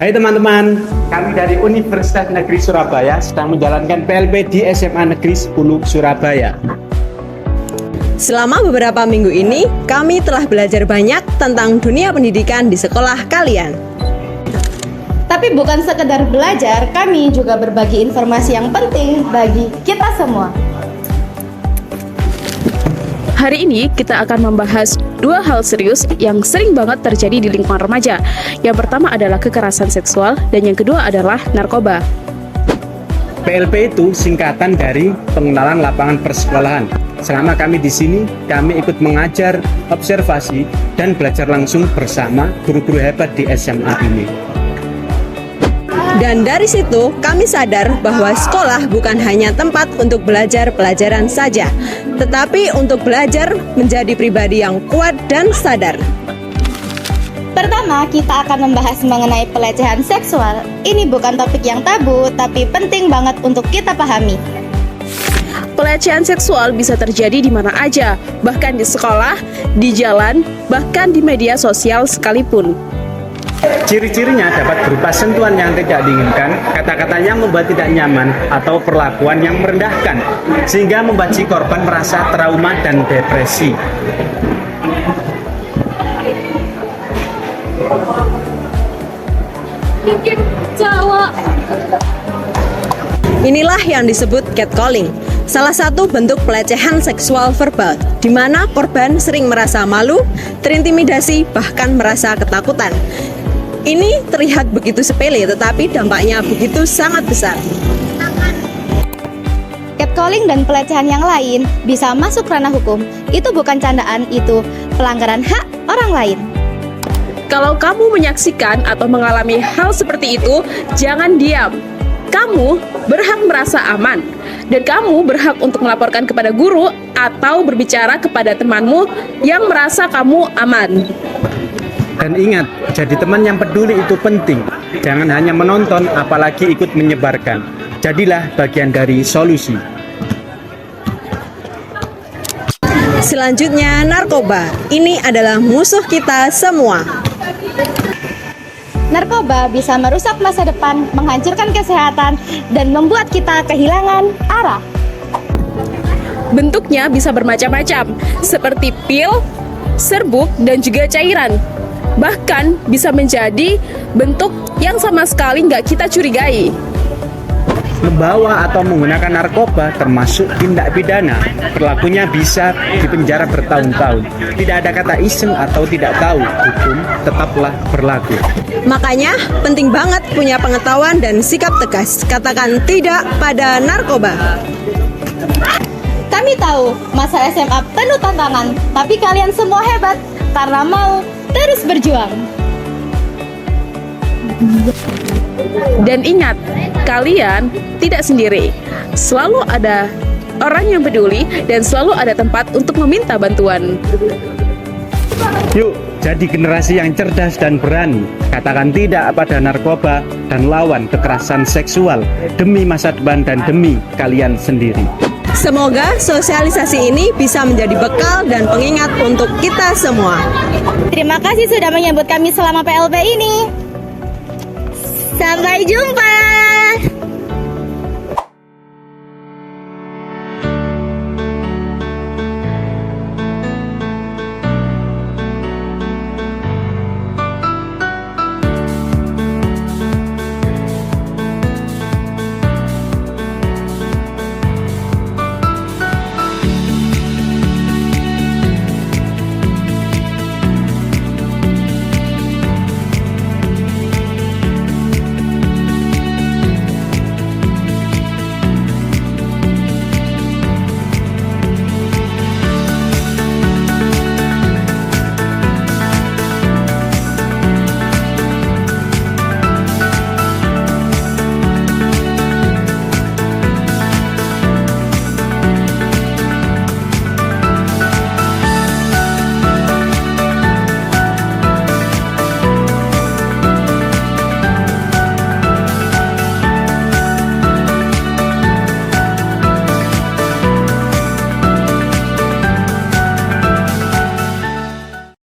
Hai teman-teman, kami dari Universitas Negeri Surabaya sedang menjalankan PLP di SMA Negeri 10 Surabaya. Selama beberapa minggu ini, kami telah belajar banyak tentang dunia pendidikan di sekolah kalian. Tapi bukan sekedar belajar, kami juga berbagi informasi yang penting bagi kita semua. Hari ini kita akan membahas dua hal serius yang sering banget terjadi di lingkungan remaja. Yang pertama adalah kekerasan seksual dan yang kedua adalah narkoba. PLP itu singkatan dari pengenalan lapangan persekolahan. Selama kami di sini, kami ikut mengajar, observasi, dan belajar langsung bersama guru-guru hebat di SMA ini. Dan dari situ, kami sadar bahwa sekolah bukan hanya tempat untuk belajar pelajaran saja, tetapi untuk belajar menjadi pribadi yang kuat dan sadar. Pertama, kita akan membahas mengenai pelecehan seksual. Ini bukan topik yang tabu, tapi penting banget untuk kita pahami. Pelecehan seksual bisa terjadi di mana aja, bahkan di sekolah, di jalan, bahkan di media sosial sekalipun. Ciri-cirinya dapat berupa sentuhan yang tidak diinginkan, kata-kata yang membuat tidak nyaman, atau perlakuan yang merendahkan, sehingga membuat si korban merasa trauma dan depresi. Inilah yang disebut catcalling, salah satu bentuk pelecehan seksual verbal, di mana korban sering merasa malu, terintimidasi, bahkan merasa ketakutan. Ini terlihat begitu sepele, tetapi dampaknya begitu sangat besar. Catcalling dan pelecehan yang lain bisa masuk ranah hukum. Itu bukan candaan, itu pelanggaran hak orang lain. Kalau kamu menyaksikan atau mengalami hal seperti itu, jangan diam. Kamu berhak merasa aman, dan kamu berhak untuk melaporkan kepada guru atau berbicara kepada temanmu yang merasa kamu aman. Dan ingat, jadi teman yang peduli itu penting. Jangan hanya menonton, apalagi ikut menyebarkan. Jadilah bagian dari solusi. Selanjutnya, narkoba. Ini adalah musuh kita semua. Narkoba bisa merusak masa depan, menghancurkan kesehatan, dan membuat kita kehilangan arah. Bentuknya bisa bermacam-macam, seperti pil, serbuk, dan juga cairan. Bahkan bisa menjadi bentuk yang sama sekali nggak kita curigai. Membawa atau menggunakan narkoba termasuk tindak pidana. Pelakunya bisa dipenjara bertahun-tahun. Tidak ada kata iseng atau tidak tahu, hukum tetaplah berlaku. Makanya penting banget punya pengetahuan dan sikap tegas. Katakan tidak pada narkoba. Kami tahu masa SMA penuh tantangan, tapi kalian semua hebat karena mau terus berjuang. Dan ingat, kalian tidak sendiri. Selalu ada orang yang peduli dan selalu ada tempat untuk meminta bantuan. Yuk, jadi generasi yang cerdas dan berani. Katakan tidak pada narkoba dan lawan kekerasan seksual demi masa depan dan demi kalian sendiri. Semoga sosialisasi ini bisa menjadi bekal dan pengingat untuk kita semua. Terima kasih sudah menyambut kami selama PLP ini. Sampai jumpa.